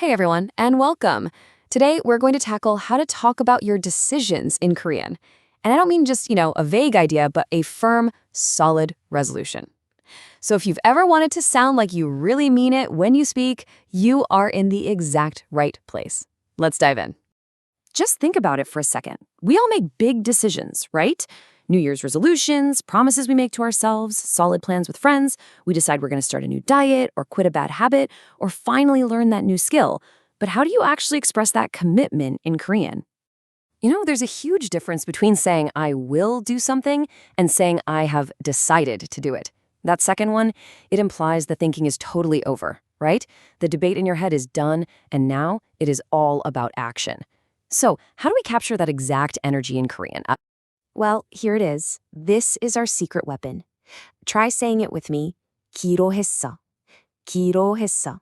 Hey everyone, and welcome. Today we're going to tackle how to talk about your decisions in Korean. And I don't mean just, a vague idea, but a firm, solid resolution. So if you've ever wanted to sound like you really mean it when you speak, you are in the exact right place. Let's dive in. Just think about it for a second. We all make big decisions, right? New Year's resolutions, promises we make to ourselves, solid plans with friends. We decide we're going to start a new diet or quit a bad habit or finally learn that new skill. But how do you actually express that commitment in Korean? There's a huge difference between saying I will do something and saying I have decided to do it. That second one, it implies the thinking is totally over, right? The debate in your head is done, and now it is all about action. So how do we capture that exact energy in Korean? Well, here it is. This is our secret weapon. Try saying it with me. 기로했어. 기로했어.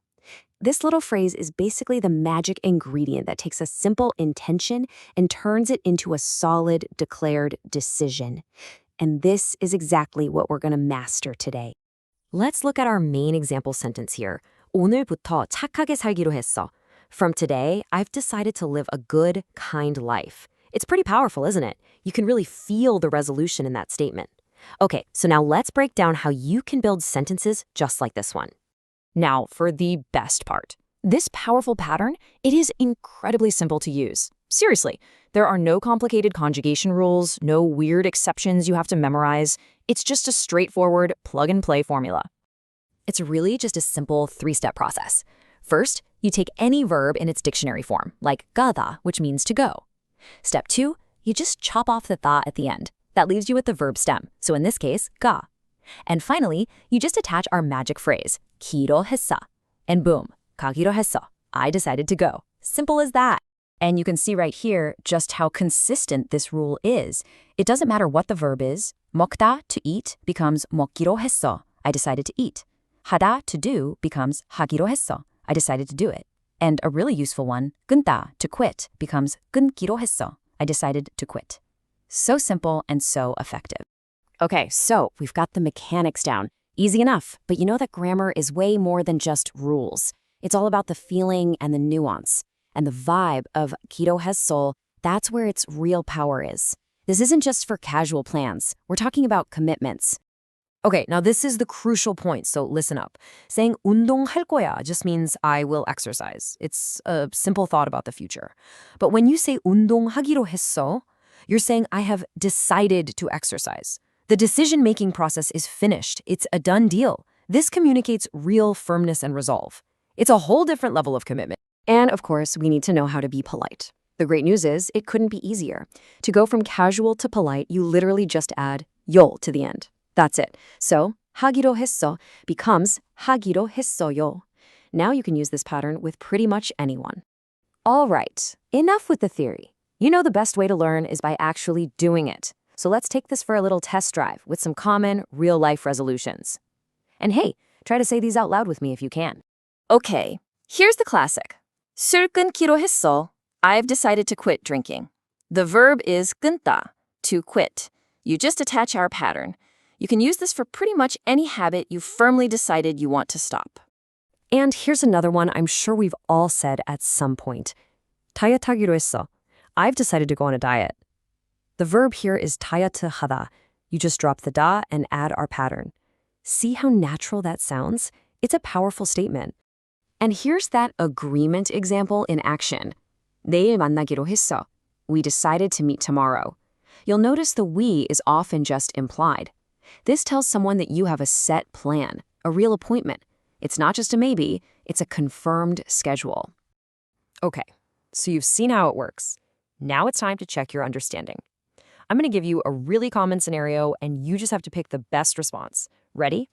This little phrase is basically the magic ingredient that takes a simple intention and turns it into a solid, declared decision. And this is exactly what we're going to master today. Let's look at our main example sentence here. 오늘부터 착하게 살기로 했어. From today, I've decided to live a good, kind life. It's pretty powerful, isn't it? You can really feel the resolution in that statement. Okay, so now let's break down how you can build sentences just like this one. Now, for the best part. This powerful pattern, it is incredibly simple to use. Seriously, there are no complicated conjugation rules, no weird exceptions you have to memorize. It's just a straightforward plug-and-play formula. It's really just a simple three-step process. First, you take any verb in its dictionary form, like 가다, which means to go. Step 2, you just chop off the tha at the end. That leaves you with the verb stem, so in this case, 가. And finally, you just attach our magic phrase, 기로했어. And boom, 가기로 했어. I decided to go. Simple as that. And you can see right here just how consistent this rule is. It doesn't matter what the verb is. 먹다, to eat, becomes 먹기로 했어. I decided to eat. 하다, to do, becomes 하기로 했어. I decided to do it. And a really useful one, 끊다, to quit, becomes 끊기로 했어. I decided to quit. So simple and so effective. Okay, so we've got the mechanics down. Easy enough, but you know that grammar is way more than just rules. It's all about the feeling and the nuance. And the vibe of 기로했어, that's where its real power is. This isn't just for casual plans. We're talking about commitments. Okay, now this is the crucial point, so listen up. Saying 운동할 거야 just means I will exercise. It's a simple thought about the future. But when you say 운동하기로 했어, you're saying I have decided to exercise. The decision-making process is finished. It's a done deal. This communicates real firmness and resolve. It's a whole different level of commitment. And of course, we need to know how to be polite. The great news is it couldn't be easier. To go from casual to polite, you literally just add 요 to the end. That's it. So, 하기로 했어 becomes 하기로 했어요. Now you can use this pattern with pretty much anyone. All right, enough with the theory. You know the best way to learn is by actually doing it. So let's take this for a little test drive with some common, real-life resolutions. And hey, try to say these out loud with me if you can. Okay, here's the classic. 술 끊기로 했어. I've decided to quit drinking. The verb is 끊다, to quit. You just attach our pattern. You can use this for pretty much any habit you firmly decided you want to stop. And here's another one I'm sure we've all said at some point. 다이어트하기로 했어. I've decided to go on a diet. The verb here is 다이어트하다. You just drop the da and add our pattern. See how natural that sounds? It's a powerful statement. And here's that agreement example in action. 내일 만나기로 했어. We decided to meet tomorrow. You'll notice the we is often just implied. This tells someone that you have a set plan, a real appointment. It's not just a maybe, it's a confirmed schedule. Okay, so you've seen how it works. Now it's time to check your understanding. I'm going to give you a really common scenario, and you just have to pick the best response. Ready?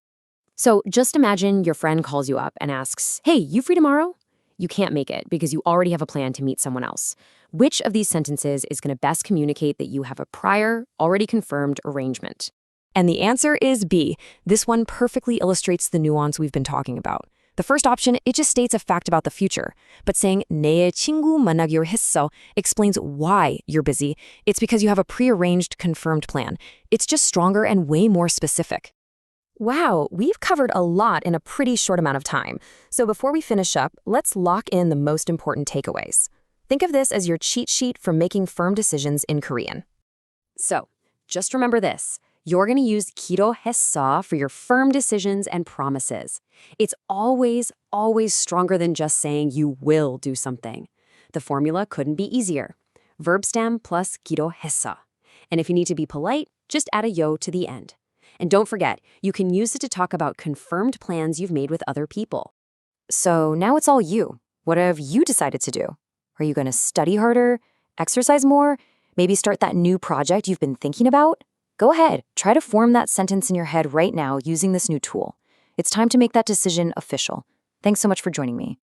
So just imagine your friend calls you up and asks, hey, you free tomorrow? You can't make it because you already have a plan to meet someone else. Which of these sentences is going to best communicate that you have a prior, already confirmed arrangement? And the answer is B. This one perfectly illustrates the nuance we've been talking about. The first option, it just states a fact about the future. But saying 내일 친구 만나기로 했어 explains why you're busy. It's because you have a prearranged, confirmed plan. It's just stronger and way more specific. Wow, we've covered a lot in a pretty short amount of time. So before we finish up, let's lock in the most important takeaways. Think of this as your cheat sheet for making firm decisions in Korean. So, just remember this. You're going to use 기도했어 for your firm decisions and promises. It's always, always stronger than just saying you will do something. The formula couldn't be easier. Verb stem plus 기도했어. And if you need to be polite, just add a yo to the end. And don't forget, you can use it to talk about confirmed plans you've made with other people. So now it's all you. What have you decided to do? Are you going to study harder, exercise more, maybe start that new project you've been thinking about? Go ahead, try to form that sentence in your head right now using this new tool. It's time to make that decision official. Thanks so much for joining me.